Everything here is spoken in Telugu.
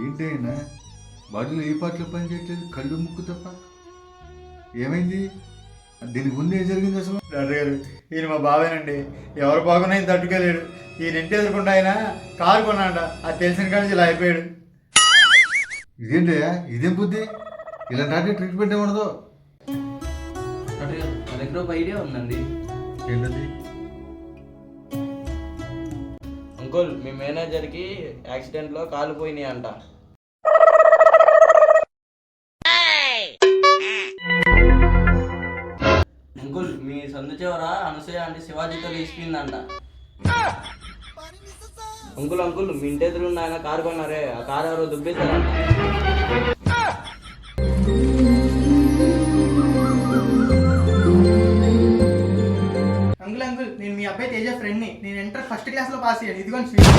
ఏంటైనా బాడీలో ఏ పాటలు పని చేయట్లేదు, కళ్ళు ముక్కు తప్ప. ఏమైంది? దీనికి ముందు ఏం జరిగింది అసలు? డాక్టర్ గారు, ఈయన మా బావేనండి. ఎవరు బాగున్నా ఈయన తట్టుకోలేడు. ఈయన ఇంటి ఎదుర్కొంటే ఆయన కారు కొన్నాడ, అది తెలిసిన కానీ ఇలా అయిపోయాడు. ఇదేంటయ్యా, ఇదేం బుద్ధి? ఇలాంటి ట్రీట్మెంట్ ఏమన్నదో? డాక్టర్ గారు, నా దగ్గర ఒక ఐడియా ఉందండి. ఏంటది? అంకుల్, మీ మేనేజర్కి యాక్సిడెంట్లో కాలు పోయినాయి అంట. అంకుల్, మీ సందు చివర అనసూయ అంటే శివాజీతో తీసుకుందంట. అంకుల్ అంకుల్, మీ ఇంటి ఎదురున్న ఆయన కారు కొన్నారే, ఆ కారు ఎవరో దుబ్బేశారంట. అంకుల్ అంకుల్, నేను మీ అబ్బాయి తేజ ఫ్రెండ్ని. నేను ఇంటర్ ఫస్ట్ క్లాస్లో పాస్ అయ్యాను. ఇదిగోండి స్వీట్.